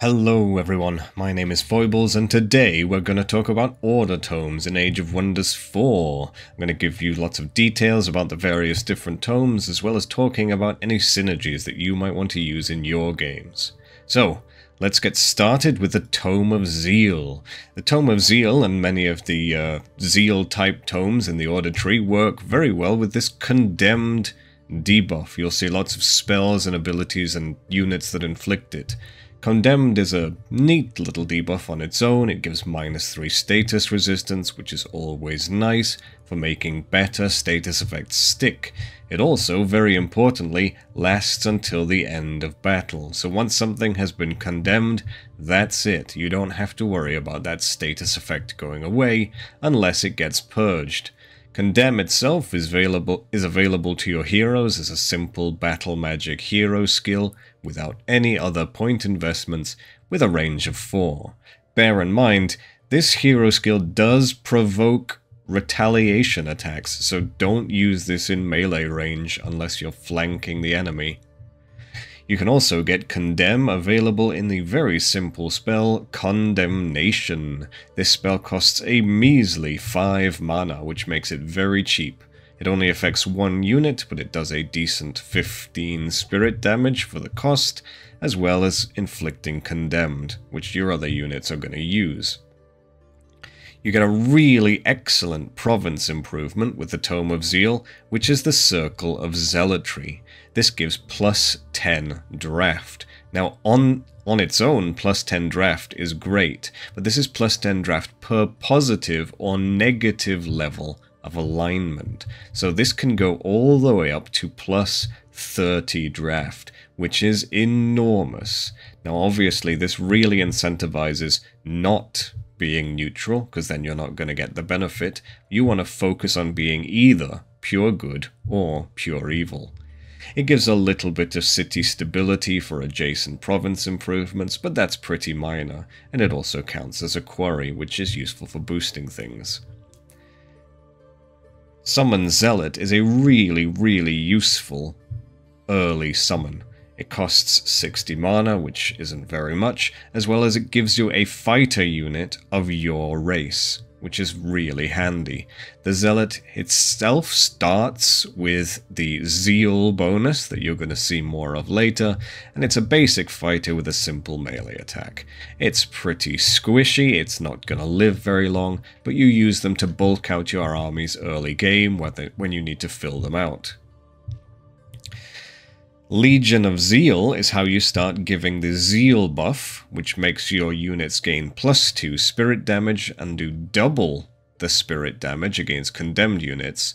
Hello everyone, my name is Foibles and today we're going to talk about Order Tomes in Age of Wonders 4. I'm going to give you lots of details about the various different tomes as well as talking about any synergies that you might want to use in your games. So, let's get started with the Tome of Zeal. The Tome of Zeal and many of the Zeal type tomes in the Order tree work very well with this Condemned debuff. You'll see lots of spells and abilities and units that inflict it. Condemned is a neat little debuff on its own. It gives -3 status resistance, which is always nice for making better status effects stick. It also, very importantly, lasts until the end of battle. So once something has been condemned, that's it. You don't have to worry about that status effect going away unless it gets purged. Condemn itself is available to your heroes as a simple battle magic hero skill without any other point investments with a range of 4. Bear in mind, this hero skill does provoke retaliation attacks, so don't use this in melee range unless you're flanking the enemy. You can also get Condemn available in the very simple spell Condemnation. This spell costs a measly 5 mana, which makes it very cheap. It only affects 1 unit, but it does a decent 15 spirit damage for the cost, as well as inflicting Condemned, which your other units are going to use. You get a really excellent province improvement with the Tome of Zeal, which is the Circle of Zealotry. This gives +10 draft. Now, on its own, +10 draft is great, but this is +10 draft per positive or negative level of alignment. So this can go all the way up to +30 draft, which is enormous. Now, obviously, this really incentivizes not being neutral, because then you're not going to get the benefit. You want to focus on being either pure good or pure evil. It gives a little bit of city stability for adjacent province improvements, but that's pretty minor, and it also counts as a quarry, which is useful for boosting things. Summon Zealot is a really useful early summon. It costs 60 mana, which isn't very much, as well as it gives you a fighter unit of your race, which is really handy. The Zealot itself starts with the Zeal bonus that you're going to see more of later, and it's a basic fighter with a simple melee attack. It's pretty squishy, it's not going to live very long, but you use them to bulk out your armies early game when you need to fill them out. Legion of Zeal is how you start giving the Zeal buff, which makes your units gain +2 spirit damage and do double the spirit damage against condemned units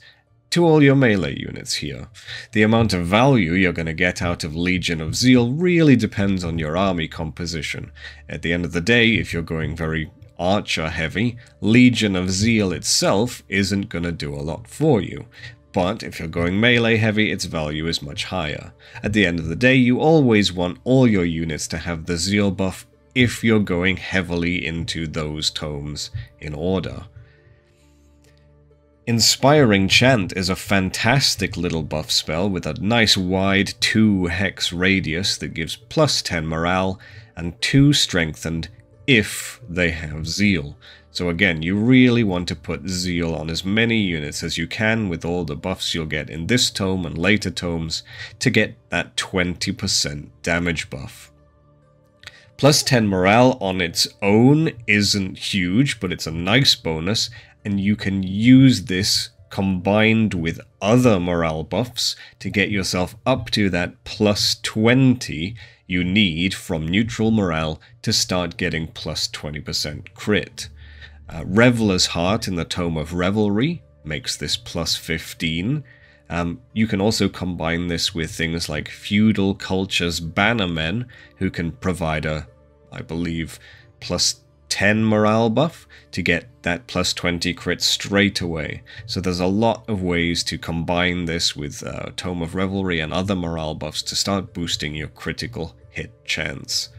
to all your melee units here. The amount of value you're going to get out of Legion of Zeal really depends on your army composition. At the end of the day, if you're going very archer heavy, Legion of Zeal itself isn't going to do a lot for you. But if you're going melee heavy, its value is much higher. At the end of the day, you always want all your units to have the Zeal buff if you're going heavily into those tomes in order. Inspiring Chant is a fantastic little buff spell with a nice wide 2 hex radius that gives +10 morale and 2 strengthened if they have Zeal. So again, you really want to put Zeal on as many units as you can with all the buffs you'll get in this tome and later tomes to get that 20% damage buff. +10 morale on its own isn't huge, but it's a nice bonus, and you can use this combined with other morale buffs to get yourself up to that +20 you need from neutral morale to start getting +20% crit. Reveler's Heart in the Tome of Revelry makes this +15. You can also combine this with things like Feudal Culture's Bannermen, who can provide a, I believe, +10 morale buff to get that +20 crit straight away. So there's a lot of ways to combine this with Tome of Revelry and other morale buffs to start boosting your critical hit chance.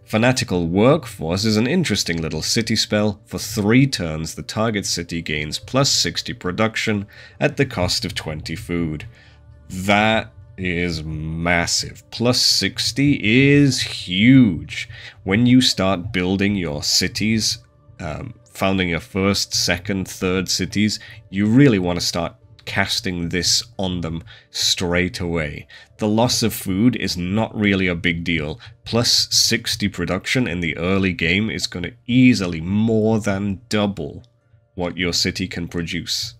Fanatical Workforce is an interesting little city spell. For 3 turns, the target city gains +60 production at the cost of 20 food. That is massive. Plus 60 is huge. When you start building your cities, founding your first, second, third cities, you really want to start casting this on them straight away. The loss of food is not really a big deal. Plus 60 production in the early game is going to easily more than double what your city can produce.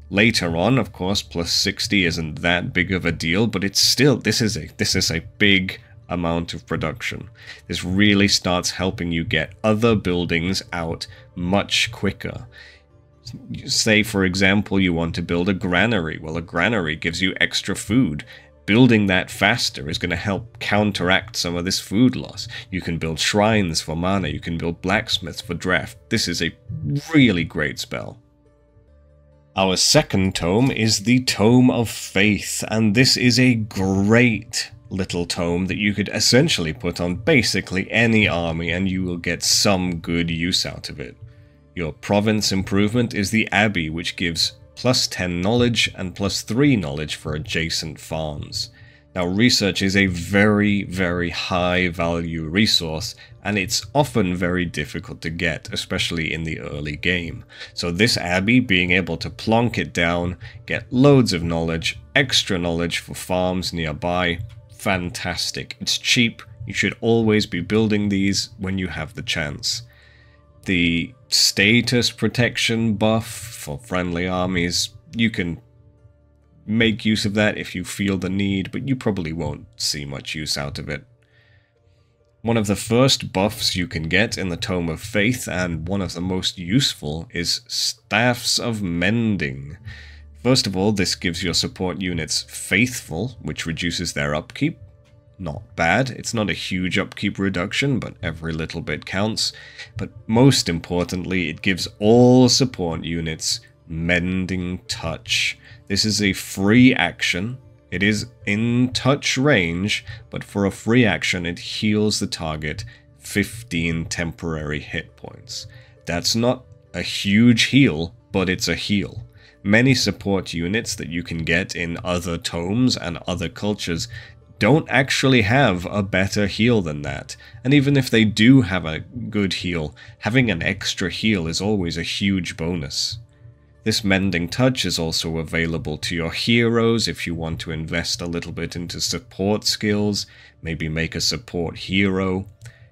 Later on, of course, plus 60 isn't that big of a deal, but it's still, this is a big amount of production. This really starts helping you get other buildings out much quicker. Say, for example, you want to build a granary. Well, a granary gives you extra food. Building that faster is going to help counteract some of this food loss. You can build shrines for mana. You can build blacksmiths for draft. This is a really great spell. Our second tome is the Tome of Faith, and this is a great little tome that you could essentially put on basically any army and you will get some good use out of it. Your province improvement is the Abbey, which gives plus 10 knowledge and plus 3 knowledge for adjacent farms. Now, research is a very, very high value resource, and it's often very difficult to get, especially in the early game. So this Abbey, being able to plonk it down, get loads of knowledge, extra knowledge for farms nearby, fantastic. It's cheap, you should always be building these when you have the chance. The status protection buff for friendly armies, you can make use of that if you feel the need, but you probably won't see much use out of it. One of the first buffs you can get in the Tome of Faith, and one of the most useful, is Staffs of Mending. First of all, this gives your support units Faithful, which reduces their upkeep. Not bad. It's not a huge upkeep reduction, but every little bit counts. But most importantly, it gives all support units Mending Touch. This is a free action. It is in touch range, but for a free action, it heals the target 15 temporary hit points. That's not a huge heal, but it's a heal. Many support units that you can get in other tomes and other cultures don't actually have a better heal than that. And even if they do have a good heal, having an extra heal is always a huge bonus. This Mending Touch is also available to your heroes if you want to invest a little bit into support skills, maybe make a support hero.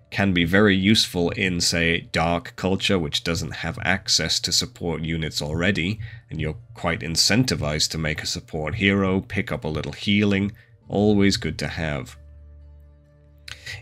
Can be very useful in, say, Dark Culture, which doesn't have access to support units already, and you're quite incentivized to make a support hero, pick up a little healing. Always good to have.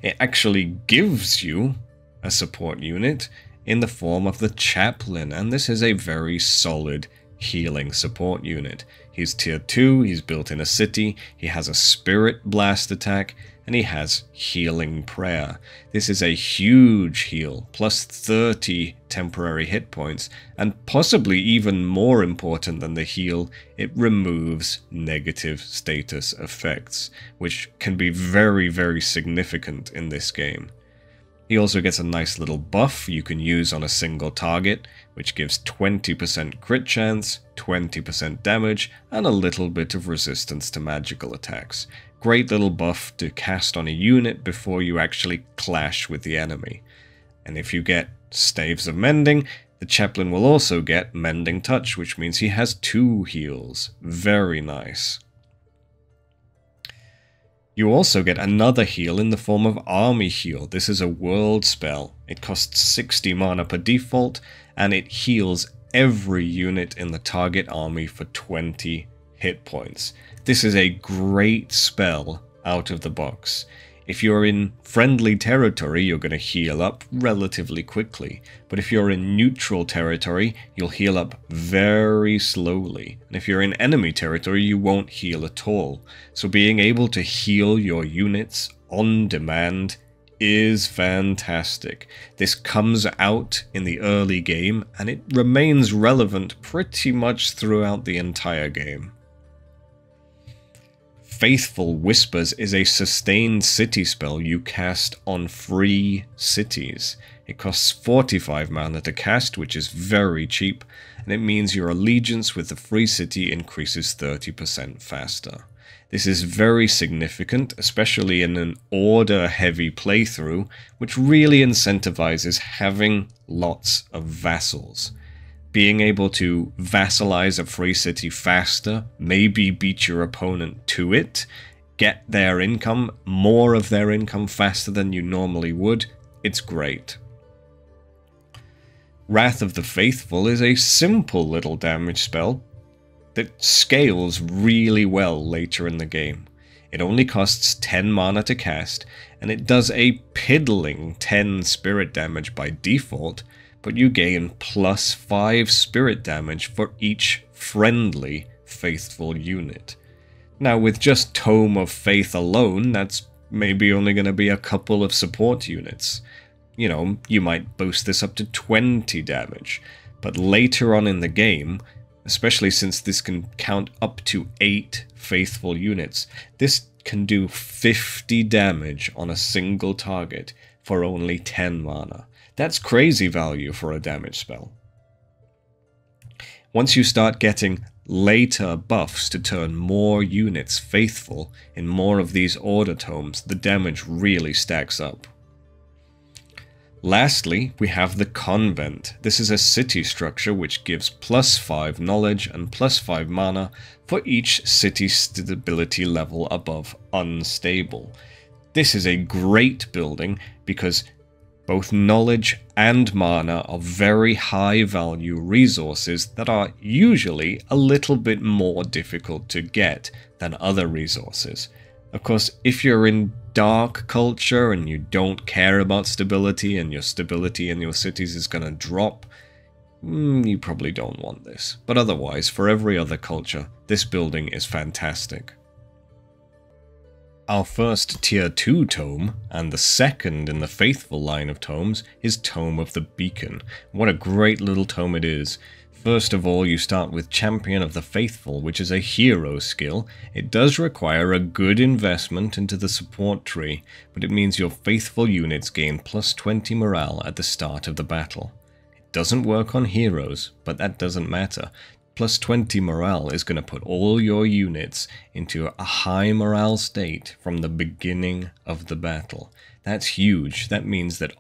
It actually gives you a support unit in the form of the Chaplain, and this is a very solid healing support unit. He's tier 2, he's built in a city, he has a Spirit Blast attack, and he has Healing Prayer. This is a huge heal, plus 30 temporary hit points, and possibly even more important than the heal, it removes negative status effects, which can be very, very significant in this game. He also gets a nice little buff you can use on a single target, which gives 20% crit chance, 20% damage, and a little bit of resistance to magical attacks. Great little buff to cast on a unit before you actually clash with the enemy. And if you get Staves of Mending, the Chaplain will also get Mending Touch, which means he has 2 heals. Very nice. You also get another heal in the form of Army Heal. This is a world spell. It costs 60 mana per default, and it heals every unit in the target army for 20 hit points. This is a great spell out of the box. If you're in friendly territory, you're going to heal up relatively quickly. But if you're in neutral territory, you'll heal up very slowly. And if you're in enemy territory, you won't heal at all. So being able to heal your units on demand is fantastic. This comes out in the early game, and it remains relevant pretty much throughout the entire game. Faithful Whispers is a sustained city spell you cast on free cities. It costs 45 mana to cast, which is very cheap, and it means your allegiance with the free city increases 30% faster. This is very significant, especially in an order-heavy playthrough, which really incentivizes having lots of vassals. Being able to vassalize a free city faster, maybe beat your opponent to it, get their income, more of their income faster than you normally would, it's great. Wrath of the Faithful is a simple little damage spell that scales really well later in the game. It only costs 10 mana to cast, and it does a piddling 10 spirit damage by default, but you gain +5 spirit damage for each friendly Faithful unit. Now with just Tome of Faith alone, that's maybe only going to be a couple of support units. You know, you might boost this up to 20 damage, but later on in the game, especially since this can count up to 8 faithful units, this can do 50 damage on a single target for only 10 mana. That's crazy value for a damage spell. Once you start getting later buffs to turn more units faithful in more of these order tomes, the damage really stacks up. Lastly, we have the Convent. This is a city structure which gives +5 knowledge and +5 mana for each city stability level above unstable. This is a great building because both knowledge and mana are very high value resources that are usually a little bit more difficult to get than other resources. Of course, if you're in dark culture and you don't care about stability and your stability in your cities is going to drop, you probably don't want this. But otherwise, for every other culture, this building is fantastic. Our first Tier 2 tome, and the second in the Faithful line of tomes, is Tome of the Beacon. What a great little tome it is. First of all, you start with Champion of the Faithful, which is a hero skill. It does require a good investment into the support tree, but it means your faithful units gain +20 morale at the start of the battle. It doesn't work on heroes, but that doesn't matter. +20 morale is going to put all your units into a high morale state from the beginning of the battle. That's huge. That means that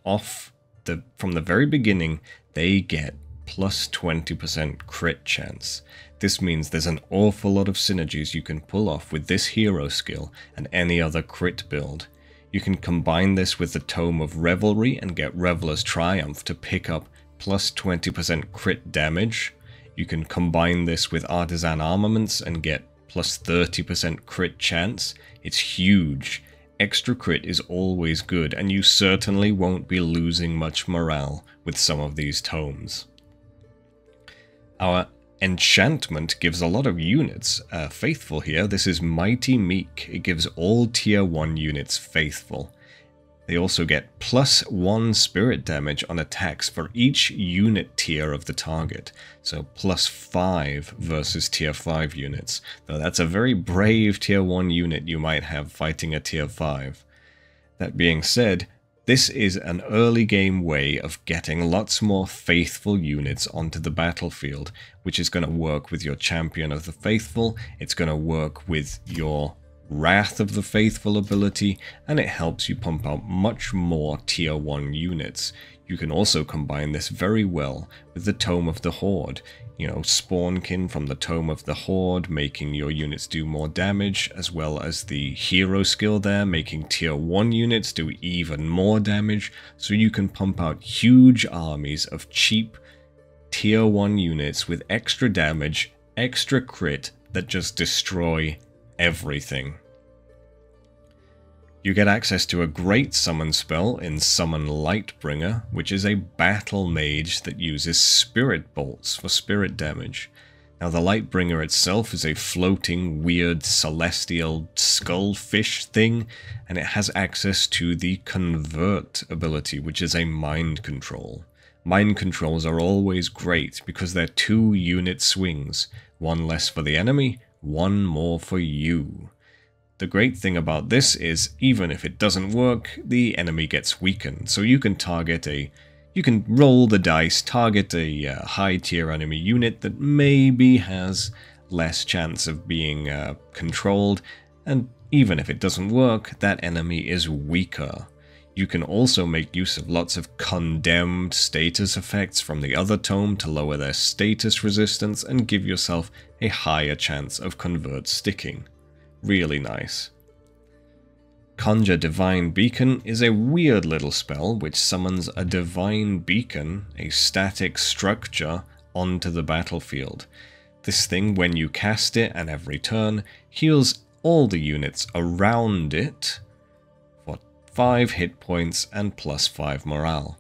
from the very beginning, they get +20% crit chance. This means there's an awful lot of synergies you can pull off with this hero skill and any other crit build. You can combine this with the Tome of Revelry and get Reveler's Triumph to pick up +20% crit damage. You can combine this with Artisan Armaments and get +30% crit chance. It's huge. Extra crit is always good, and you certainly won't be losing much morale with some of these tomes. Our enchantment gives a lot of units faithful here. This is Mighty Meek. It gives all Tier 1 units faithful. They also get +1 spirit damage on attacks for each unit tier of the target. So +5 versus Tier 5 units. Though that's a very brave Tier 1 unit you might have fighting a Tier 5. That being said, this is an early game way of getting lots more faithful units onto the battlefield, which is going to work with your Champion of the Faithful, it's going to work with your Wrath of the Faithful ability, and it helps you pump out much more Tier 1 units. You can also combine this very well with the Tome of the Horde. You know, Spawnkin from the Tome of the Horde, making your units do more damage, as well as the hero skill there, making Tier 1 units do even more damage, so you can pump out huge armies of cheap Tier 1 units with extra damage, extra crit, that just destroy everything. You get access to a great summon spell in Summon Lightbringer, which is a battle mage that uses spirit bolts for spirit damage. Now the Lightbringer itself is a floating, weird, celestial skullfish thing, and it has access to the Convert ability, which is a mind control. Mind controls are always great because they're 2 unit swings, one less for the enemy, one more for you. The great thing about this is, even if it doesn't work, the enemy gets weakened, so you can roll the dice, target a high tier enemy unit that maybe has less chance of being controlled, and even if it doesn't work, that enemy is weaker. You can also make use of lots of condemned status effects from the other tome to lower their status resistance and give yourself a higher chance of convert sticking. Really nice. Conjure Divine Beacon is a weird little spell which summons a divine beacon, a static structure, onto the battlefield. This thing, when you cast it and every turn, heals all the units around it for 5 hit points and plus 5 morale.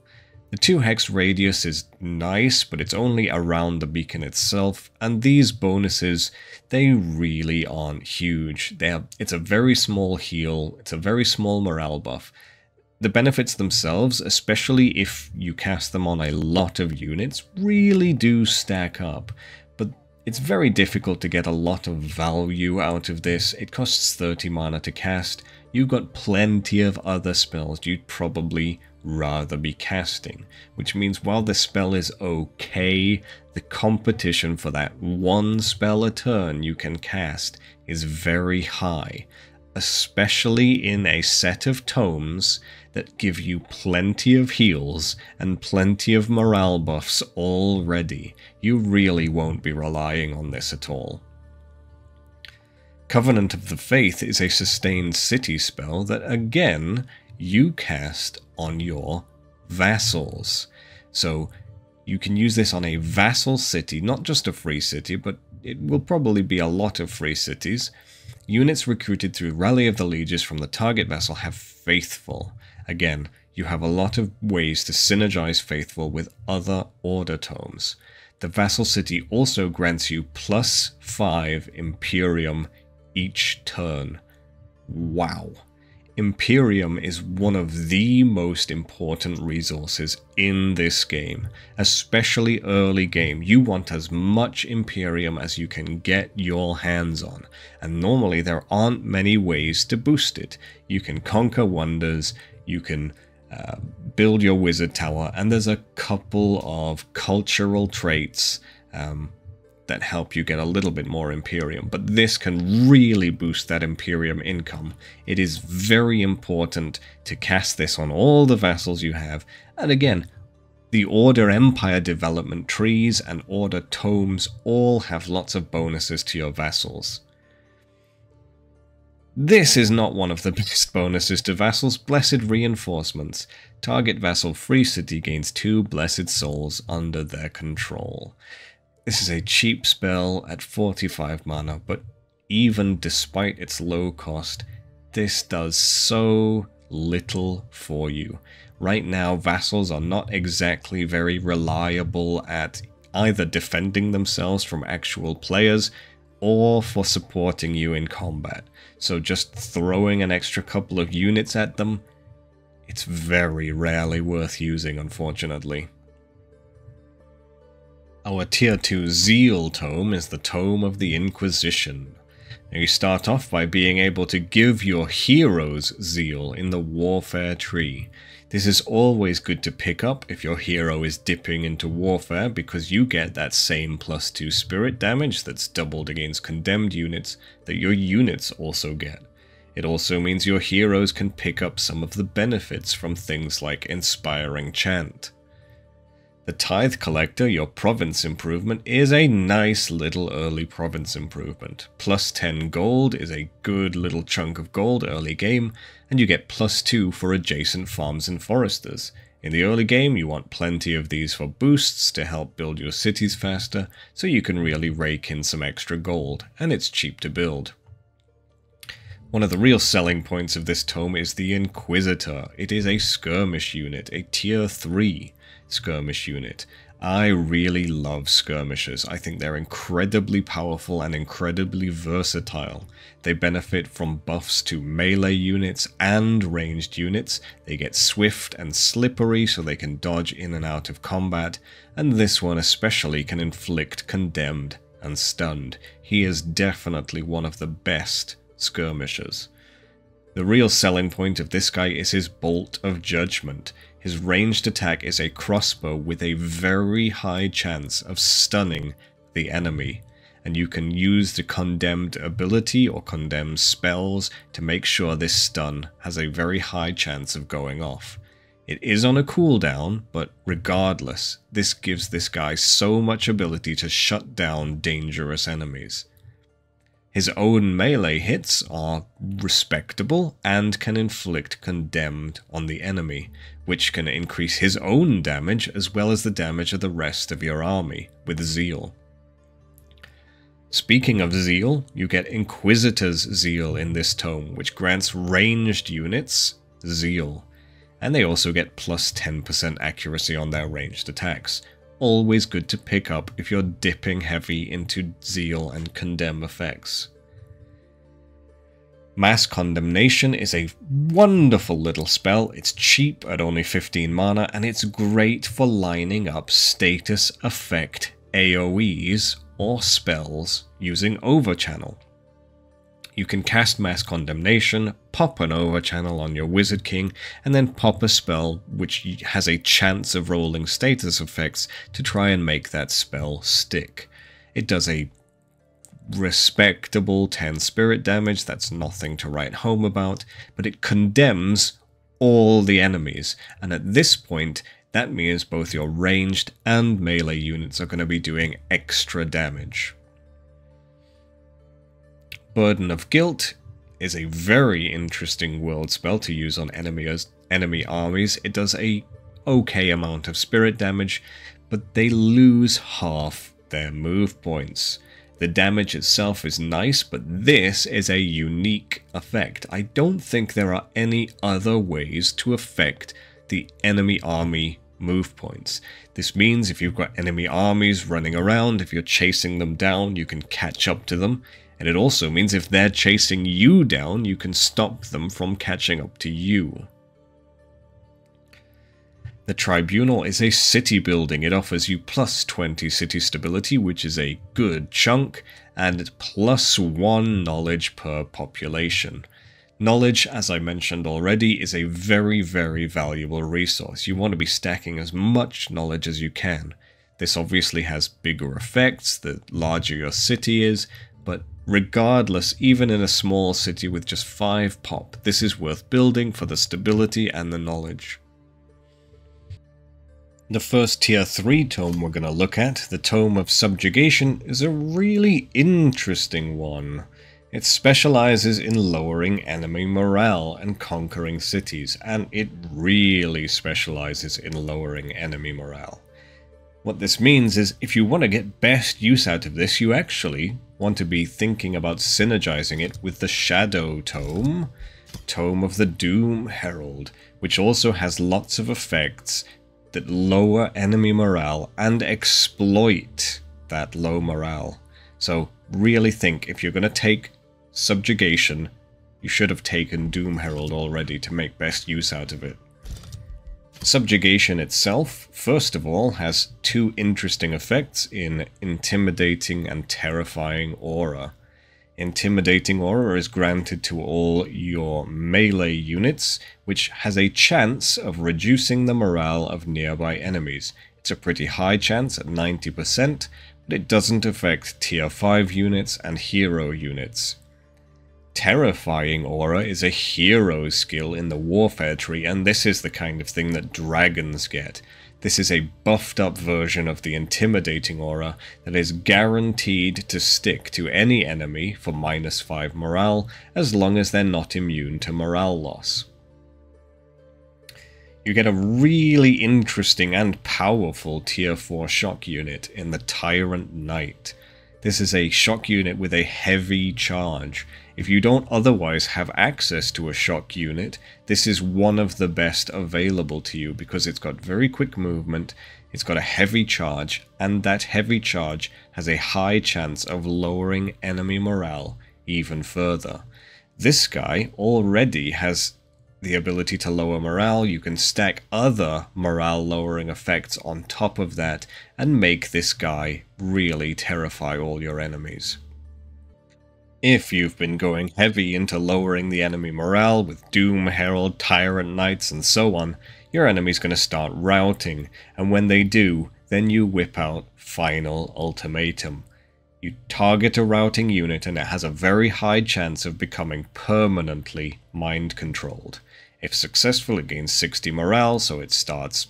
The 2 hex radius is nice, but it's only around the beacon itself, and these bonuses, they really aren't huge. It's a very small heal, it's a very small morale buff. The benefits themselves, especially if you cast them on a lot of units, really do stack up, but it's very difficult to get a lot of value out of this. It costs 30 mana to cast. You've got plenty of other spells you'd probably rather be casting, which means while the spell is okay, the competition for that one spell a turn you can cast is very high, especially in a set of tomes that give you plenty of heals and plenty of morale buffs already. You really won't be relying on this at all. Covenant of the Faith is a sustained city spell that, again, you cast on your vassals. So you can use this on a vassal city, not just a free city, but it will probably be a lot of free cities. Units recruited through Rally of the Lieges from the target vassal have Faithful. Again, you have a lot of ways to synergize Faithful with other order tomes. The vassal city also grants you plus 5 Imperium each turn. Wow. Imperium is one of the most important resources in this game, especially early game. You want as much Imperium as you can get your hands on, and normally there aren't many ways to boost it. You can conquer wonders, you can build your wizard tower, and there's a couple of cultural traits that help you get a little bit more Imperium, but this can really boost that Imperium income. It is very important to cast this on all the vassals you have, and again, the Order Empire development trees and Order tomes all have lots of bonuses to your vassals. This is not one of the best bonuses to vassals. Blessed Reinforcements. Target vassal free city gains 2 blessed souls under their control. This is a cheap spell at 45 mana, but even despite its low cost, this does so little for you. Right now, vassals are not exactly very reliable at either defending themselves from actual players or for supporting you in combat. So just throwing an extra couple of units at them, it's very rarely worth using, unfortunately. Our Tier 2 Zeal tome is the Tome of the Inquisition. Now you start off by being able to give your heroes Zeal in the Warfare tree. This is always good to pick up if your hero is dipping into Warfare, because you get that same +2 spirit damage that's doubled against condemned units that your units also get. It also means your heroes can pick up some of the benefits from things like Inspiring Chant. The Tithe Collector, your province improvement, is a nice little early province improvement. +10 gold is a good little chunk of gold early game, and you get +2 for adjacent farms and foresters. In the early game, you want plenty of these for boosts to help build your cities faster, so you can really rake in some extra gold, and it's cheap to build. One of the real selling points of this tome is the Inquisitor. It is a skirmish unit, a Tier 3 skirmish unit. I really love skirmishers. I think they're incredibly powerful and incredibly versatile. They benefit from buffs to melee units and ranged units. They get swift and slippery so they can dodge in and out of combat, and this one especially can inflict condemned and stunned. He is definitely one of the best skirmishers. The real selling point of this guy is his Bolt of Judgment. His ranged attack is a crossbow with a very high chance of stunning the enemy. and you can use the condemned ability or condemned spells to make sure this stun has a very high chance of going off. It is on a cooldown, but regardless, this gives this guy so much ability to shut down dangerous enemies. His own melee hits are respectable and can inflict condemned on the enemy, which can increase his own damage as well as the damage of the rest of your army with Zeal. Speaking of Zeal, you get Inquisitor's Zeal in this tome, which grants ranged units Zeal, and they also get plus 10% accuracy on their ranged attacks. Always good to pick up if you're dipping heavy into Zeal and Condemn effects. Mass Condemnation is a wonderful little spell. It's cheap at only 15 mana, and it's great for lining up status effect AoEs or spells using Overchannel. You can cast Mass Condemnation, pop an Overchannel on your Wizard King, and then pop a spell which has a chance of rolling status effects to try and make that spell stick. It does a respectable 10 spirit damage, that's nothing to write home about, but it condemns all the enemies, and at this point that means both your ranged and melee units are going to be doing extra damage. Burden of Guilt is a very interesting world spell to use on enemy armies. It does a okay amount of spirit damage, but they lose half their move points. The damage itself is nice, but this is a unique effect. I don't think there are any other ways to affect the enemy army move points. This means if you've got enemy armies running around, if you're chasing them down, you can catch up to them. And it also means if they're chasing you down, you can stop them from catching up to you. The Tribunal is a city building. It offers you plus 20 city stability, which is a good chunk, and plus 1 knowledge per population. Knowledge, as I mentioned already, is a very, very valuable resource. You want to be stacking as much knowledge as you can. This obviously has bigger effects the larger your city is, but regardless, even in a small city with just 5 pop, this is worth building for the stability and the knowledge. The first tier 3 tome we're going to look at, the Tome of Subjugation, is a really interesting one. It specializes in lowering enemy morale and conquering cities, and it really specializes in lowering enemy morale. What this means is if you want to get best use out of this, you actually want to be thinking about synergizing it with the Shadow Tome, Tome of the Doom Herald, which also has lots of effects that lower enemy morale and exploit that low morale. So really think, if you're going to take Subjugation, you should have taken Doom Herald already to make best use out of it. Subjugation itself, first of all, has 2 interesting effects in Intimidating and Terrifying Aura. Intimidating Aura is granted to all your melee units, which has a chance of reducing the morale of nearby enemies. It's a pretty high chance at 90%, but it doesn't affect tier 5 units and hero units. Terrifying Aura is a hero skill in the warfare tree, and this is the kind of thing that dragons get. This is a buffed up version of the Intimidating Aura that is guaranteed to stick to any enemy for -5 morale as long as they're not immune to morale loss. You get a really interesting and powerful tier 4 shock unit in the Tyrant Knight. This is a shock unit with a heavy charge. If you don't otherwise have access to a shock unit, this is one of the best available to you because it's got very quick movement, it's got a heavy charge, and that heavy charge has a high chance of lowering enemy morale even further. This guy already has the ability to lower morale. You can stack other morale lowering effects on top of that and make this guy really terrify all your enemies. If you've been going heavy into lowering the enemy morale with Doom Herald, Tyrant Knights and so on, your enemy's going to start routing, and when they do, then you whip out Final Ultimatum. You target a routing unit and it has a very high chance of becoming permanently mind-controlled. If successful, it gains 60 morale, so it starts,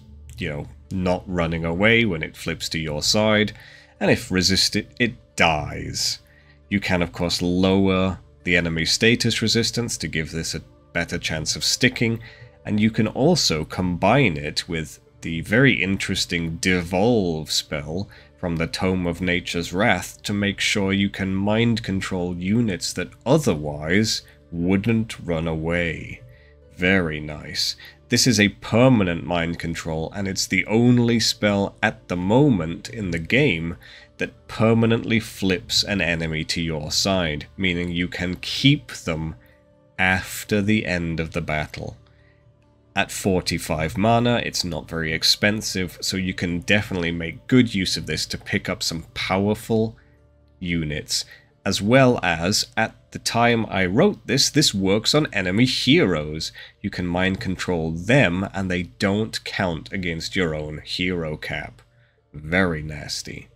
not running away when it flips to your side, and if resisted, it dies. You can, of course, lower the enemy's status resistance to give this a better chance of sticking, and you can also combine it with the very interesting Devolve spell from the Tome of Nature's Wrath to make sure you can mind control units that otherwise wouldn't run away. Very nice. This is a permanent mind control, and it's the only spell at the moment in the game that permanently flips an enemy to your side, meaning you can keep them after the end of the battle. At 45 mana, it's not very expensive, so you can definitely make good use of this to pick up some powerful units, as well as, at the time I wrote this works on enemy heroes. You can mind control them, and they don't count against your own hero cap. Very nasty.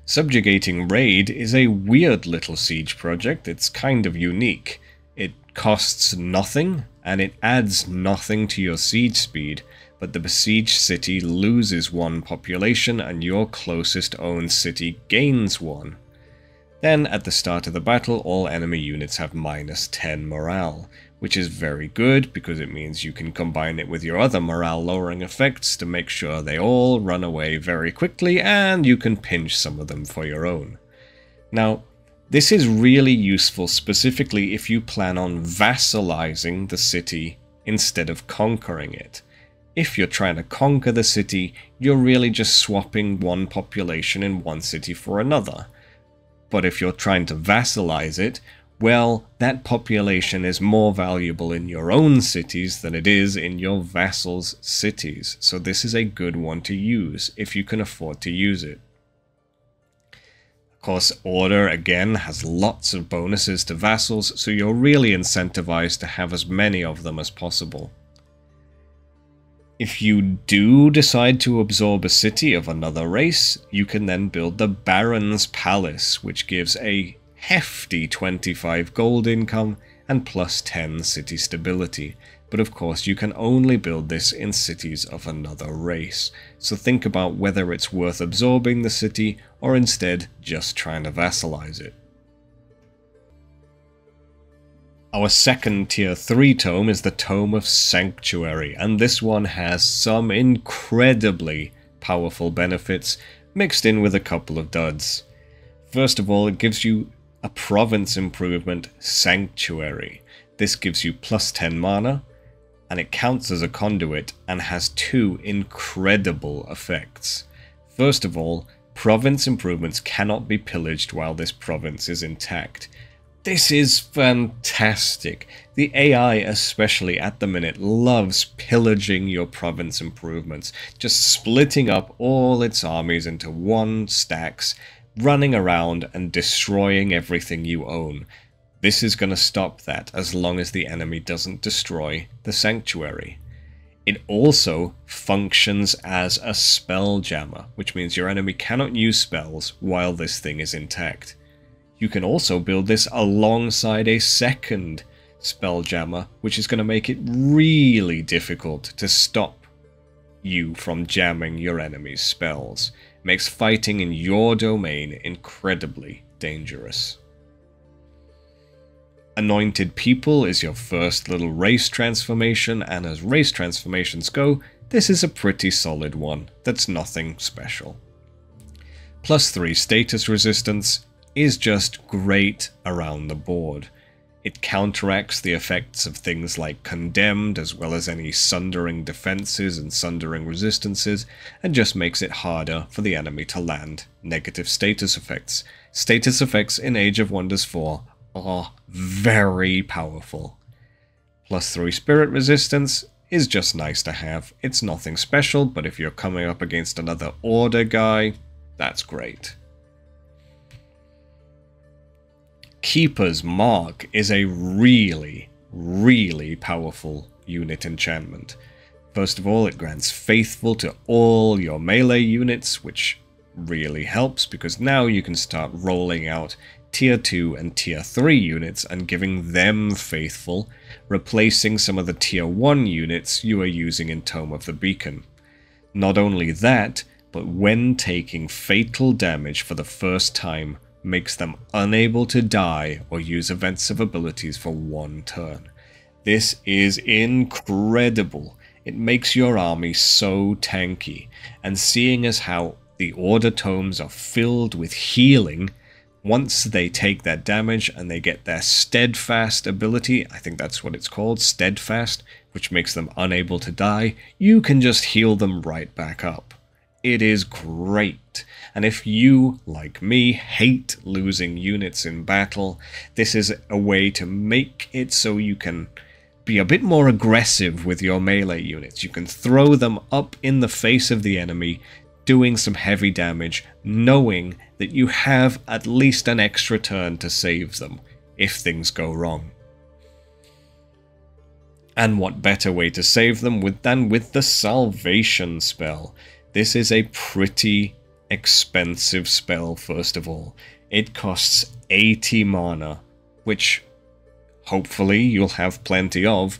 Subjugating Raid is a weird little siege project. It's kind of unique. It costs nothing, and it adds nothing to your siege speed, but the besieged city loses 1 population and your closest owned city gains 1. Then, at the start of the battle, all enemy units have -10 morale, which is very good because it means you can combine it with your other morale lowering effects to make sure they all run away very quickly, and you can pinch some of them for your own. Now, this is really useful specifically if you plan on vassalizing the city instead of conquering it. If you're trying to conquer the city, you're really just swapping 1 population in 1 city for another. But if you're trying to vassalize it, well, that population is more valuable in your own cities than it is in your vassals' cities. So this is a good one to use if you can afford to use it. Of course, Order, again, has lots of bonuses to vassals, so you're really incentivized to have as many of them as possible. If you do decide to absorb a city of another race, you can then build the Baron's Palace, which gives a hefty 25 gold income and +10 city stability. But of course you can only build this in cities of another race, so think about whether it's worth absorbing the city or instead just trying to vassalize it. Our second tier 3 tome is the Tome of Sanctuary, and this one has some incredibly powerful benefits mixed in with a couple of duds. First of all, it gives you a province improvement, Sanctuary. This gives you +10 mana, and it counts as a conduit and has 2 incredible effects. First of all, province improvements cannot be pillaged while this province is intact. This is fantastic. The AI, especially at the minute, loves pillaging your province improvements, just splitting up all its armies into 1 stacks, running around and destroying everything you own. This is going to stop that as long as the enemy doesn't destroy the sanctuary. It also functions as a spell jammer, which means your enemy cannot use spells while this thing is intact. You can also build this alongside a second spell jammer, which is going to make it really difficult to stop you from jamming your enemy's spells. It makes fighting in your domain incredibly dangerous. Anointed People is your first little race transformation, and as race transformations go, this is a pretty solid one that's nothing special. +3 status resistance is just great around the board. It counteracts the effects of things like Condemned, as well as any sundering defenses and sundering resistances, and just makes it harder for the enemy to land negative status effects. Status effects in Age of Wonders 4 are very powerful. +3 spirit resistance is just nice to have. It's nothing special, but if you're coming up against another Order guy, that's great. Keeper's Mark is a really, really powerful unit enchantment. First of all, it grants Faithful to all your melee units, which really helps because now you can start rolling out Tier 2 and Tier 3 units and giving them faithful, replacing some of the Tier 1 units you are using in Tome of the Beacon. Not only that, but when taking fatal damage for the first time, makes them unable to die or use evasive abilities for 1 turn. This is incredible. It makes your army so tanky, and seeing as how the Order Tomes are filled with healing, once they take that damage and they get their Steadfast ability, I think that's what it's called, Steadfast, which makes them unable to die, you can just heal them right back up. It is great, and if you, like me, hate losing units in battle, this is a way to make it so you can be a bit more aggressive with your melee units. You can throw them up in the face of the enemy, doing some heavy damage, knowing that you have at least an extra turn to save them if things go wrong. And what better way to save them than with the Salvation spell? This is a pretty expensive spell, first of all. It costs 80 mana, which hopefully you'll have plenty of,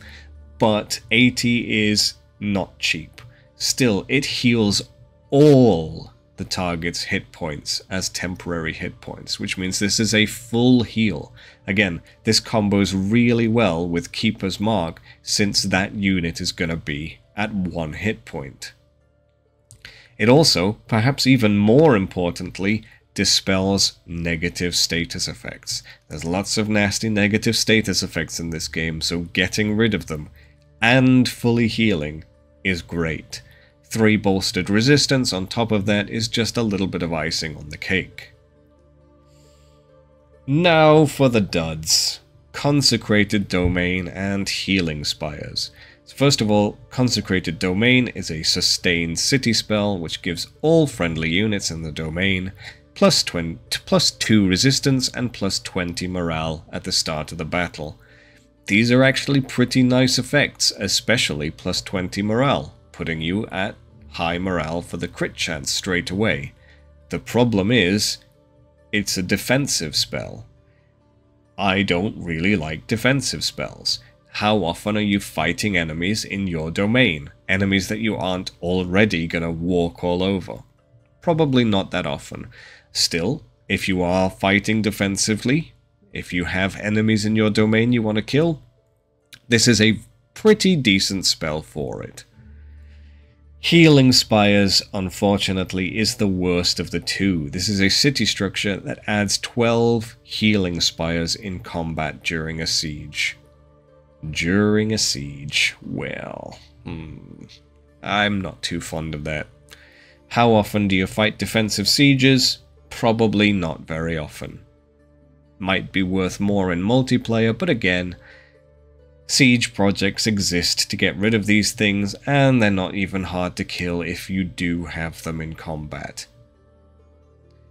but 80 is not cheap. Still, it heals all the target's hit points as temporary hit points, which means this is a full heal. Again, this combos really well with Keeper's Mark, since that unit is going to be at 1 hit point. It also, perhaps even more importantly, dispels negative status effects. There's lots of nasty negative status effects in this game, so getting rid of them and fully healing is great. 3 bolstered resistance on top of that is just a little bit of icing on the cake. Now for the duds. Consecrated Domain and Healing Spires. First of all, Consecrated Domain is a sustained city spell which gives all friendly units in the domain plus 2 resistance and plus 20 morale at the start of the battle. These are actually pretty nice effects, especially plus 20 morale, putting you at high morale for the crit chance straight away. The problem is, it's a defensive spell. I don't really like defensive spells. How often are you fighting enemies in your domain? Enemies that you aren't already gonna walk all over? Probably not that often. Still, if you are fighting defensively, if you have enemies in your domain you want to kill, this is a pretty decent spell for it. Healing Spires, unfortunately, is the worst of the two. This is a city structure that adds 12 Healing Spires in combat during a siege. During a siege, well, I'm not too fond of that. How often do you fight defensive sieges? Probably not very often. Might be worth more in multiplayer, but again, siege projects exist to get rid of these things, and they're not even hard to kill if you do have them in combat.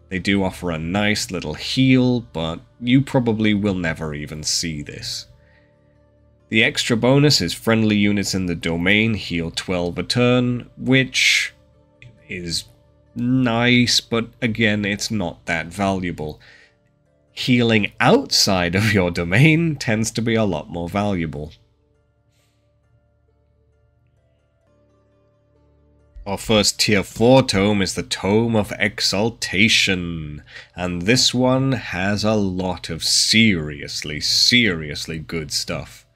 They do offer a nice little heal, but you probably will never even see this. The extra bonus is friendly units in the domain heal 12 a turn, which is nice, but again, it's not that valuable. Healing outside of your domain tends to be a lot more valuable. Our first tier 4 tome is the Tome of Exaltation, and this one has a lot of seriously good stuff.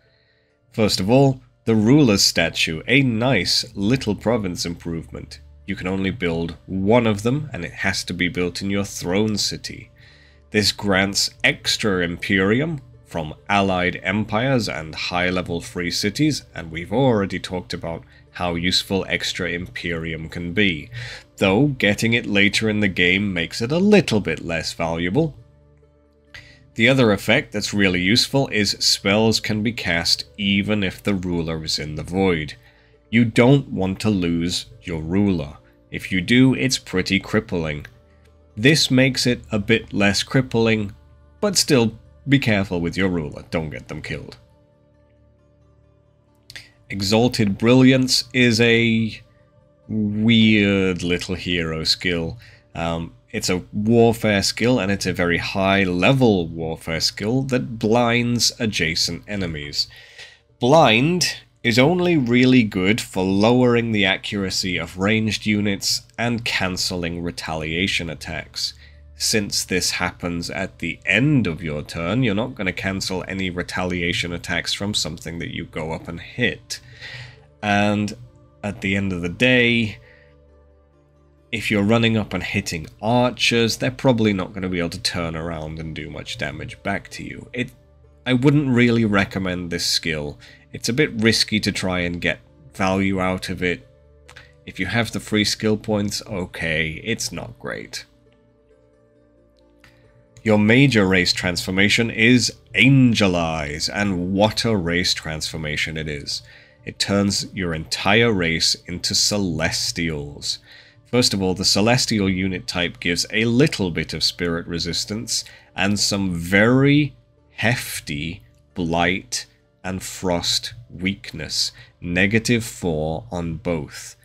First of all, the Ruler's Statue, a nice little province improvement. You can only build one of them, and it has to be built in your throne city. This grants extra Imperium from allied empires and high-level free cities, and we've already talked about how useful extra Imperium can be, though getting it later in the game makes it a little bit less valuable. The other effect that's really useful is spells can be cast even if the ruler is in the void. You don't want to lose your ruler. If you do, it's pretty crippling. This makes it a bit less crippling, but still be careful with your ruler, don't get them killed. Exalted Brilliance is a weird little hero skill. It's a warfare skill, and it's a very high level warfare skill that blinds adjacent enemies. Blind is only really good for lowering the accuracy of ranged units and cancelling retaliation attacks. Since this happens at the end of your turn, you're not going to cancel any retaliation attacks from something that you go up and hit. And at the end of the day, if you're running up and hitting archers, they're probably not going to be able to turn around and do much damage back to you. I wouldn't really recommend this skill. It's a bit risky to try and get value out of it. If you have the free skill points, okay, it's not great. Your major race transformation is Angelize, and what a race transformation it is. It turns your entire race into Celestials. First of all, the Celestial unit type gives a little bit of spirit resistance and some very hefty blight and frost weakness, -4 on both.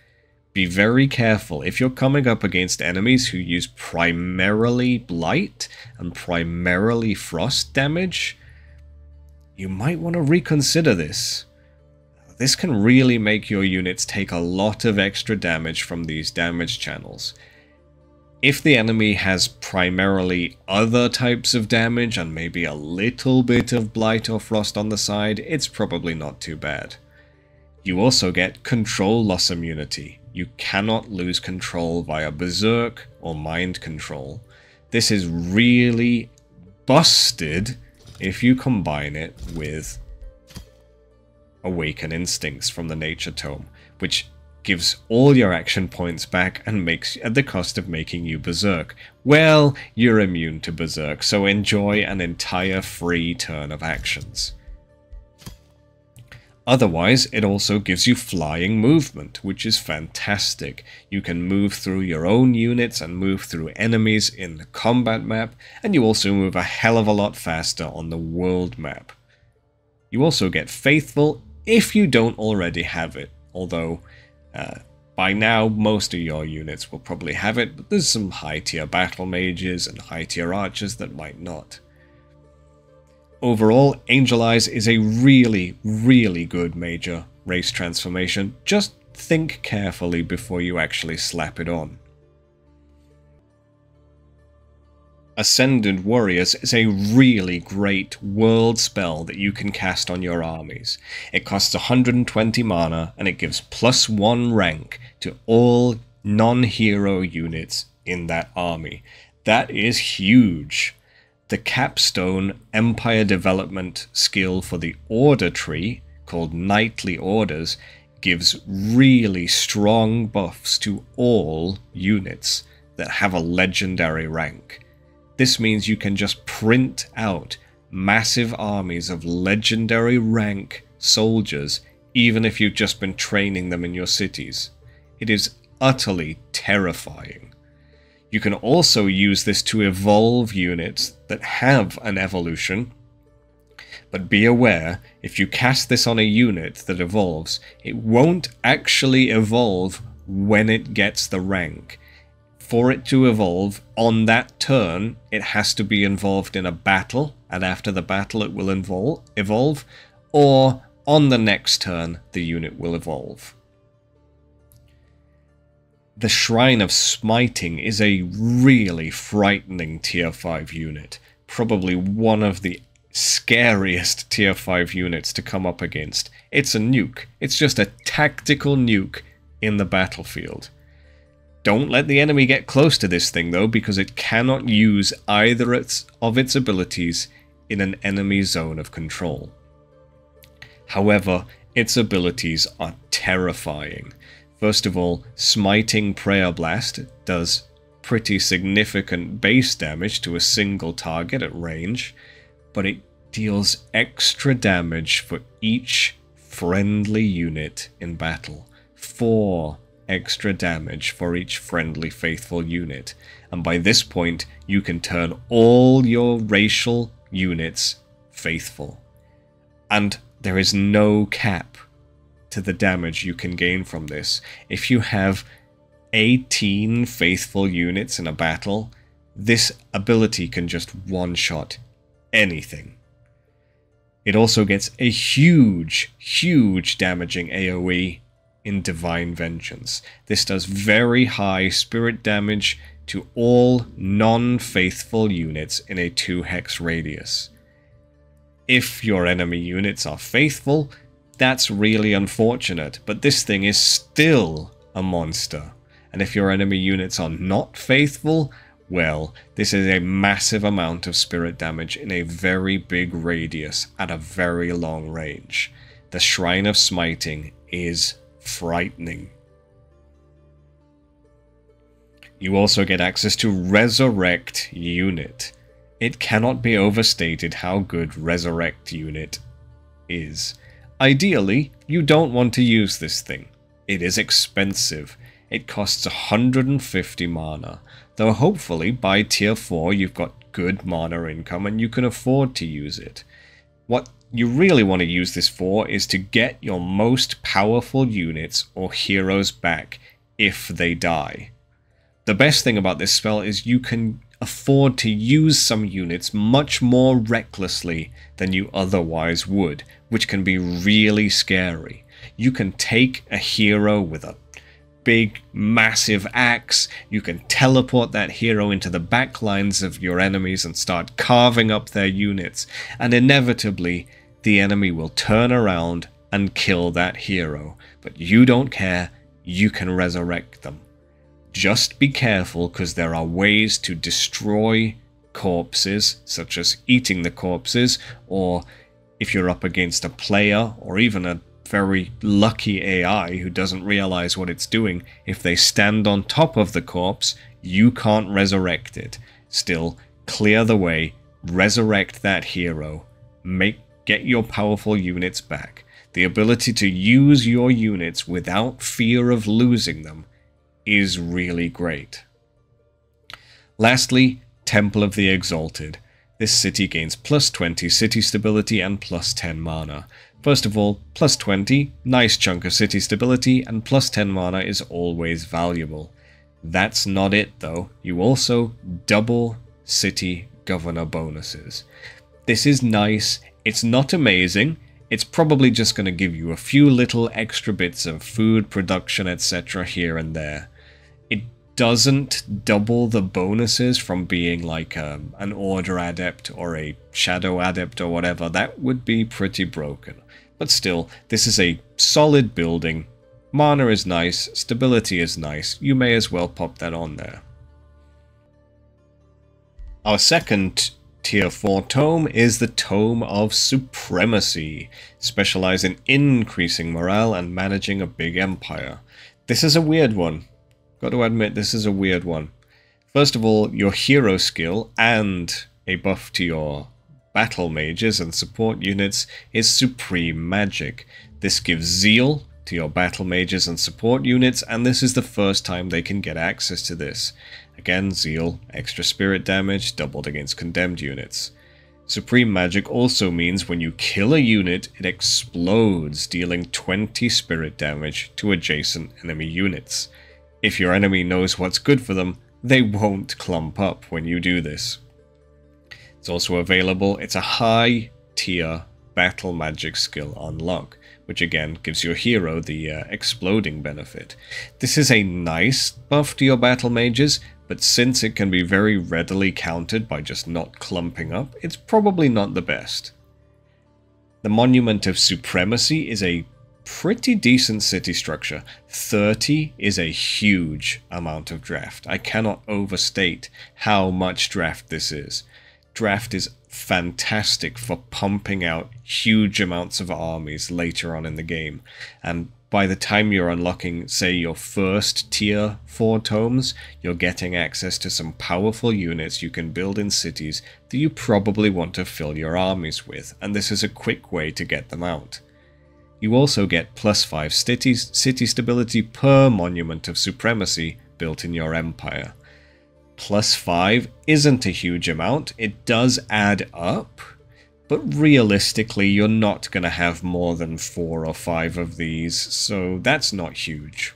Be very careful. If you're coming up against enemies who use primarily blight and primarily frost damage, you might want to reconsider this. This can really make your units take a lot of extra damage from these damage channels. If the enemy has primarily other types of damage and maybe a little bit of blight or frost on the side, it's probably not too bad. You also get control loss immunity. You cannot lose control via berserk or mind control. This is really busted if you combine it with Awaken Instincts from the Nature Tome, which gives all your action points back and makes at the cost of making you berserk. Well, you're immune to berserk, so enjoy an entire free turn of actions. Otherwise, it also gives you flying movement, which is fantastic. You can move through your own units and move through enemies in the combat map, and you also move a hell of a lot faster on the world map. You also get Faithful if you don't already have it, although by now most of your units will probably have it, but there's some high tier battle mages and high tier archers that might not. Overall, Angelize is a really, really good major race transformation. Just think carefully before you actually slap it on. Ascended Warriors is a really great world spell that you can cast on your armies. It costs 120 mana and it gives +1 rank to all non-hero units in that army. That is huge. The capstone Empire Development skill for the Order tree, called Knightly Orders, gives really strong buffs to all units that have a legendary rank. This means you can just print out massive armies of legendary rank soldiers, even if you've just been training them in your cities. It is utterly terrifying. You can also use this to evolve units that have an evolution, but be aware, if you cast this on a unit that evolves, it won't actually evolve when it gets the rank. For it to evolve on that turn, it has to be involved in a battle, and after the battle it will evolve, or on the next turn the unit will evolve. The Shrine of Smiting is a really frightening tier 5 unit, probably one of the scariest tier 5 units to come up against. It's a nuke, it's just a tactical nuke in the battlefield. Don't let the enemy get close to this thing though, because it cannot use either of its abilities in an enemy zone of control. However, its abilities are terrifying. First of all, Smiting Prayer Blast does pretty significant base damage to a single target at range, but it deals extra damage for each friendly unit in battle. 4 extra damage for each friendly faithful unit, and by this point you can turn all your racial units faithful. And there is no cap to the damage you can gain from this. If you have 18 faithful units in a battle, this ability can just one-shot anything. It also gets a huge, huge damaging AoE in Divine Vengeance. This does very high spirit damage to all non-faithful units in a 2-hex radius. If your enemy units are faithful, that's really unfortunate, but this thing is still a monster. And if your enemy units are not faithful, well, this is a massive amount of spirit damage in a very big radius at a very long range. The Shrine of Smiting is frightening. You also get access to Resurrect Unit. It cannot be overstated how good Resurrect Unit is. Ideally, you don't want to use this thing. It is expensive. It costs 150 mana, though hopefully by tier 4 you've got good mana income and you can afford to use it. What you really want to use this for is to get your most powerful units or heroes back if they die. The best thing about this spell is you can afford to use some units much more recklessly than you otherwise would, which can be really scary. You can take a hero with a big, massive axe, you can teleport that hero into the back lines of your enemies and start carving up their units, and inevitably the enemy will turn around and kill that hero. But you don't care, you can resurrect them. Just be careful, because there are ways to destroy corpses, such as eating the corpses, or if you're up against a player, or even a very lucky AI who doesn't realize what it's doing, if they stand on top of the corpse, you can't resurrect it. Still, clear the way, resurrect that hero, get your powerful units back. The ability to use your units without fear of losing them is really great. Lastly, Temple of the Exalted. This city gains plus 20 city stability and plus 10 mana. First of all, plus 20, nice chunk of city stability, and plus 10 mana is always valuable. That's not it though, you also double city governor bonuses. This is nice, it's not amazing, it's probably just going to give you a few little extra bits of food production etc. here and there. It doesn't double the bonuses from being like an Order Adept or a Shadow Adept or whatever. That would be pretty broken. But still, this is a solid building. Mana is nice, stability is nice, you may as well pop that on there. Our second tier 4 tome is the Tome of Supremacy, specialized in increasing morale and managing a big empire. This is a weird one. Got to admit, this is a weird one. First of all, your hero skill and a buff to your battle mages and support units is Supreme Magic. This gives zeal to your battle mages and support units, and this is the first time they can get access to this. Again, zeal, extra spirit damage, doubled against condemned units. Supreme Magic also means when you kill a unit, it explodes, dealing 20 spirit damage to adjacent enemy units. If your enemy knows what's good for them, they won't clump up when you do this. It's also available, it's a high tier battle magic skill unlock, which again gives your hero the exploding benefit. This is a nice buff to your battle mages, but since it can be very readily countered by just not clumping up, it's probably not the best. The Monument of Supremacy is a pretty decent city structure. 30 is a huge amount of draft. I cannot overstate how much draft this is. Draft is fantastic for pumping out huge amounts of armies later on in the game, and by the time you're unlocking, say, your first tier 4 tomes, you're getting access to some powerful units you can build in cities that you probably want to fill your armies with, and this is a quick way to get them out. You also get plus 5 city stability per Monument of Supremacy built in your empire. Plus 5 isn't a huge amount, it does add up, but realistically you're not going to have more than 4 or 5 of these, so that's not huge.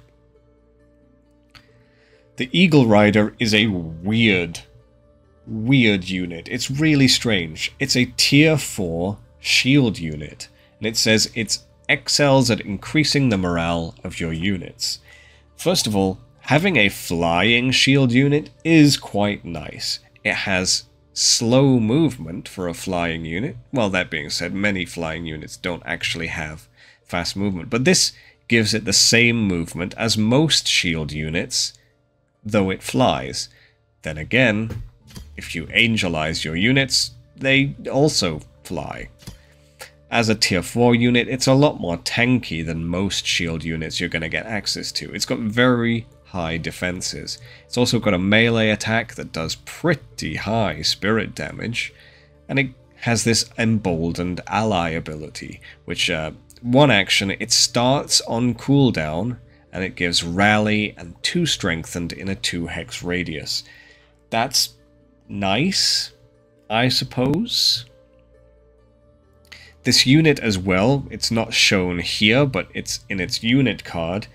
The Eagle Rider is a weird unit. It's really strange. It's a tier 4 shield unit, and it says it excels at increasing the morale of your units. First of all, having a flying shield unit is quite nice. It has slow movement for a flying unit. Well, that being said, many flying units don't actually have fast movement, but this gives it the same movement as most shield units, though it flies. Then again, if you angelize your units, they also fly. As a tier 4 unit, it's a lot more tanky than most shield units you're going to get access to. It's got very high defenses. It's also got a melee attack that does pretty high spirit damage, and it has this emboldened ally ability, which one action, it starts on cooldown, and it gives rally and 2 strengthened in a 2 hex radius. That's nice, I suppose. This unit as well, it's not shown here, but it's in its unit card.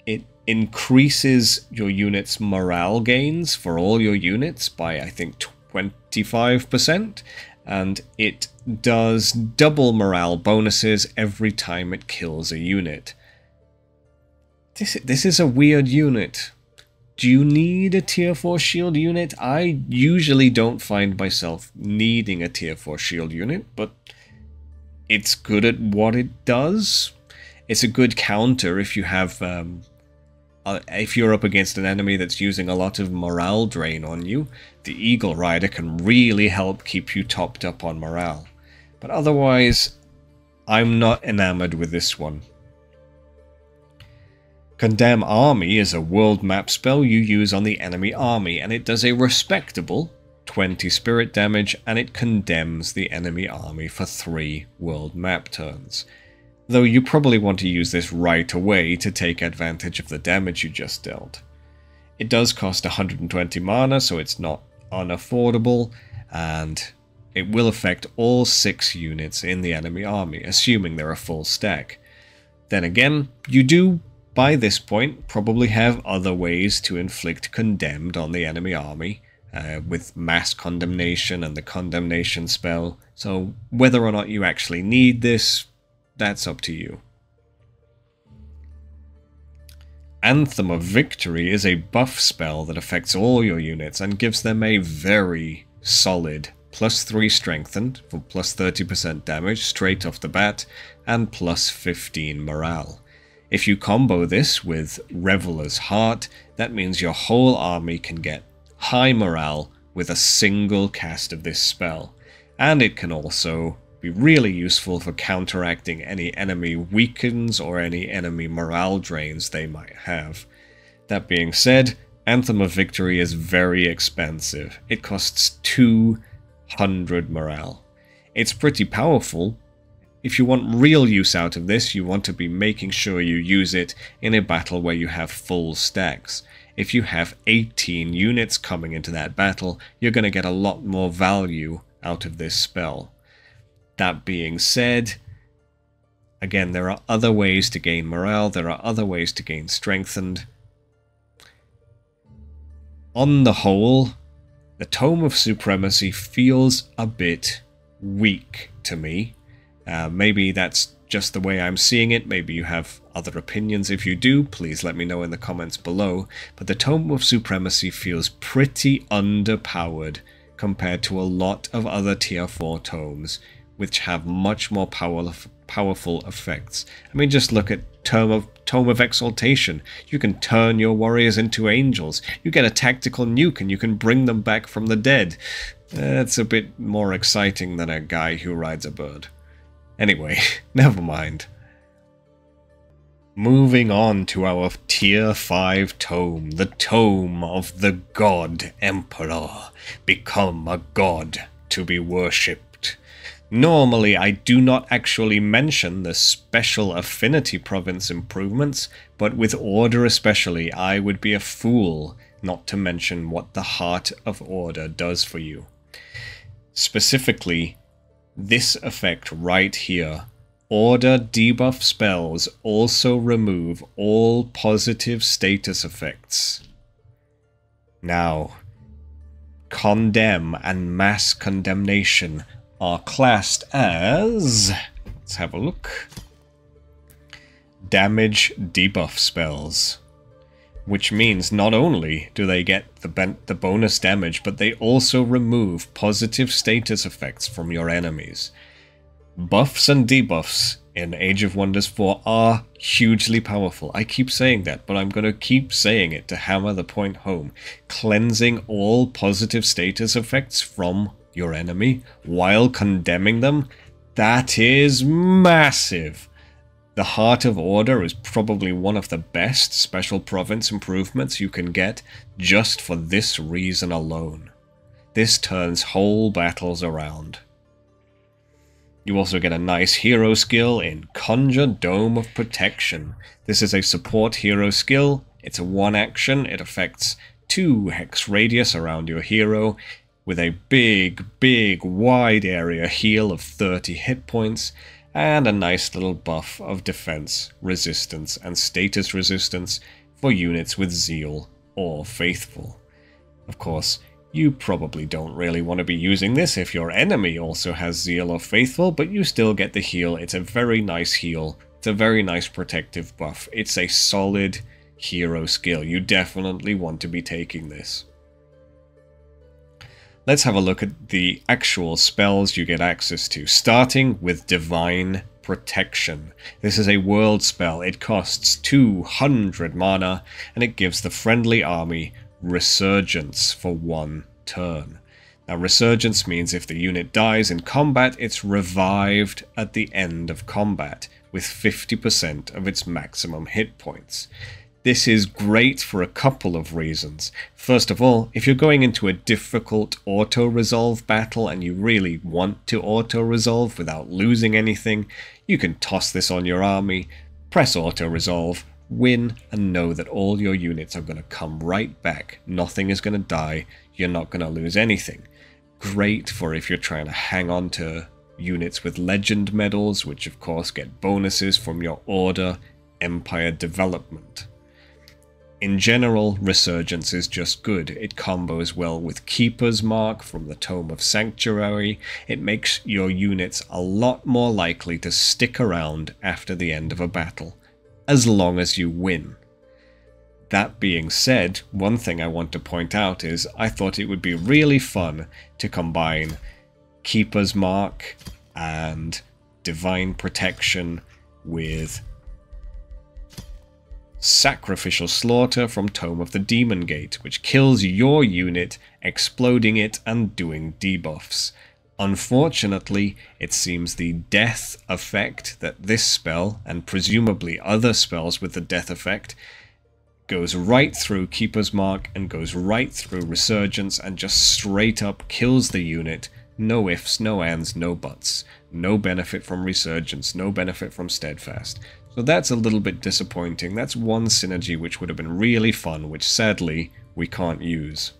It increases your unit's morale gains for all your units by, I think, 25%, and it does double morale bonuses every time it kills a unit. This is a weird unit. Do you need a tier 4 shield unit? I usually don't find myself needing a tier 4 shield unit, but it's good at what it does. It's a good counter if you have, if you're up against an enemy that's using a lot of morale drain on you. The Eagle Rider can really help keep you topped up on morale. But otherwise, I'm not enamored with this one. Condemn Army is a world map spell you use on the enemy army, and it does a respectable 20 spirit damage, and it condemns the enemy army for 3 world map turns. Though you probably want to use this right away to take advantage of the damage you just dealt. It does cost 120 mana, so it's not unaffordable, and it will affect all 6 units in the enemy army, assuming they're a full stack. Then again, you do, by this point, probably have other ways to inflict condemned on the enemy army, with mass condemnation and the condemnation spell, so whether or not you actually need this, that's up to you. Anthem of Victory is a buff spell that affects all your units and gives them a very solid +3 strengthened for +30% damage straight off the bat and +15 morale. If you combo this with Reveler's Heart, that means your whole army can get high morale with a single cast of this spell, and it can also be really useful for counteracting any enemy weakens or any enemy morale drains they might have. That being said, Anthem of Victory is very expensive. It costs 200 morale. It's pretty powerful. If you want real use out of this, you want to be making sure you use it in a battle where you have full stacks. If you have 18 units coming into that battle, you're going to get a lot more value out of this spell. That being said, again, there are other ways to gain morale, there are other ways to gain strengthened. On the whole, the Tome of Supremacy feels a bit weak to me. Maybe that's just the way I'm seeing it. Maybe you have other opinions. If you do, please let me know in the comments below. But the Tome of Supremacy feels pretty underpowered compared to a lot of other tier 4 tomes, which have much more powerful effects. I mean, just look at Tome of Exaltation. You can turn your warriors into angels. You get a tactical nuke and you can bring them back from the dead. That's a bit more exciting than a guy who rides a bird. Anyway, never mind. Moving on to our tier 5 tome, the Tome of the God Emperor. Become a god to be worshipped. Normally, I do not actually mention the special affinity province improvements, but with Order especially, I would be a fool not to mention what the Heart of Order does for you. Specifically, this effect right here. Order debuff spells also remove all positive status effects. Now, Condemn and Mass Condemnation are classed as, let's have a look, damage debuff spells. Which means not only do they get the bonus damage, but they also remove positive status effects from your enemies. Buffs and debuffs in Age of Wonders 4 are hugely powerful. I keep saying that, but I'm going to keep saying it to hammer the point home. Cleansing all positive status effects from your enemy while condemning them, that is massive. The Heart of Order is probably one of the best special province improvements you can get just for this reason alone. This turns whole battles around. You also get a nice hero skill in Conjure Dome of Protection. This is a support hero skill. It's a one action. It affects 2 hex radius around your hero with a big, wide area heal of 30 hit points. And a nice little buff of defense, resistance, and status resistance for units with Zeal or Faithful. Of course, you probably don't really want to be using this if your enemy also has Zeal or Faithful, but you still get the heal. It's a very nice heal. It's a very nice protective buff. It's a solid hero skill. You definitely want to be taking this. Let's have a look at the actual spells you get access to, starting with Divine Protection. This is a world spell. It costs 200 mana, and it gives the friendly army Resurgence for 1 turn. Now, Resurgence means if the unit dies in combat, it's revived at the end of combat, with 50% of its maximum hit points. This is great for a couple of reasons. First of all, if you're going into a difficult auto-resolve battle and you really want to auto-resolve without losing anything, you can toss this on your army, press auto-resolve, win, and know that all your units are going to come right back. Nothing is going to die, you're not going to lose anything. Great for if you're trying to hang on to units with legend medals, which of course get bonuses from your Order Empire development. In general, Resurgence is just good. It combos well with Keeper's Mark from the Tome of Sanctuary. It makes your units a lot more likely to stick around after the end of a battle, as long as you win. That being said, one thing I want to point out is I thought it would be really fun to combine Keeper's Mark and Divine Protection with Sacrificial Slaughter from Tome of the Demon Gate, which kills your unit, exploding it and doing debuffs. Unfortunately, it seems the death effect that this spell, and presumably other spells with the death effect, goes right through Keeper's Mark and goes right through Resurgence and just straight up kills the unit. No ifs, no ands, no buts. No benefit from Resurgence, no benefit from Steadfast. So that's a little bit disappointing. That's one synergy which would have been really fun, which sadly we can't use.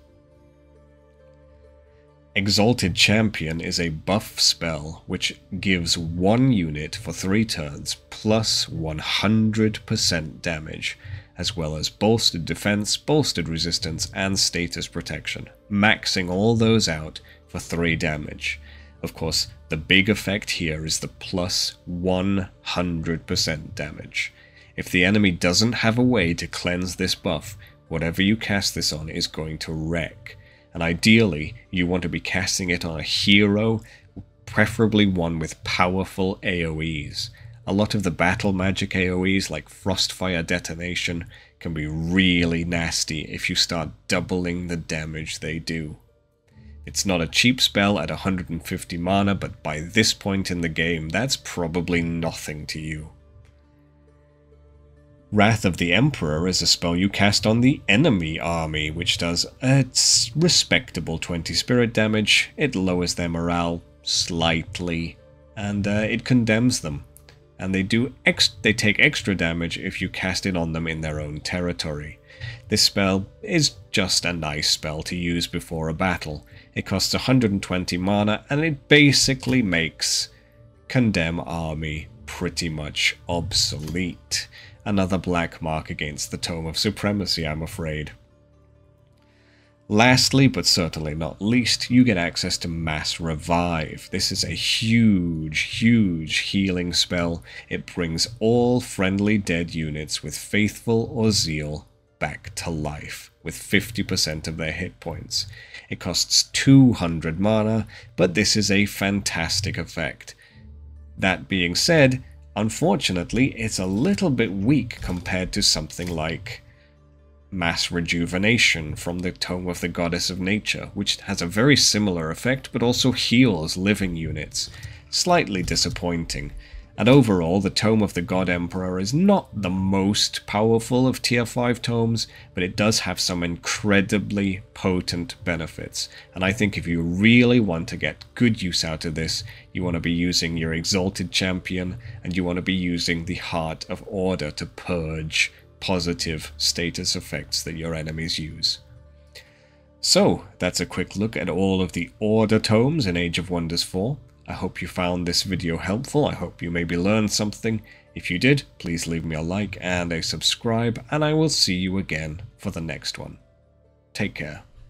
Exalted Champion is a buff spell which gives one unit for 3 turns plus 100% damage, as well as bolstered defense, bolstered resistance, and status protection, maxing all those out for 3 damage. Of course, the big effect here is the plus 100% damage. If the enemy doesn't have a way to cleanse this buff, whatever you cast this on is going to wreck. And ideally, you want to be casting it on a hero, preferably one with powerful AoEs. A lot of the battle magic AoEs, like Frostfire Detonation, can be really nasty if you start doubling the damage they do. It's not a cheap spell at 150 mana, but by this point in the game, that's probably nothing to you. Wrath of the Emperor is a spell you cast on the enemy army, which does a respectable 20 spirit damage. It lowers their morale slightly, and it condemns them. And they take extra damage if you cast it on them in their own territory. This spell is just a nice spell to use before a battle. It costs 120 mana, and it basically makes Condemn Army pretty much obsolete. Another black mark against the Tome of Supremacy, I'm afraid. Lastly, but certainly not least, you get access to Mass Revive. This is a huge healing spell. It brings all friendly dead units with Faithful or Zeal back to life, with 50% of their hit points. It costs 200 mana, but this is a fantastic effect. That being said, unfortunately, it's a little bit weak compared to something like Mass Rejuvenation from the Tome of the Goddess of Nature, which has a very similar effect but also heals living units. Slightly disappointing. And overall, the Tome of the God Emperor is not the most powerful of tier 5 tomes, but it does have some incredibly potent benefits. And I think if you really want to get good use out of this, you want to be using your Exalted Champion, and you want to be using the Heart of Order to purge positive status effects that your enemies use. So, that's a quick look at all of the Order tomes in Age of Wonders 4. I hope you found this video helpful. I hope you maybe learned something. If you did, please leave me a like and a subscribe, and I will see you again for the next one. Take care.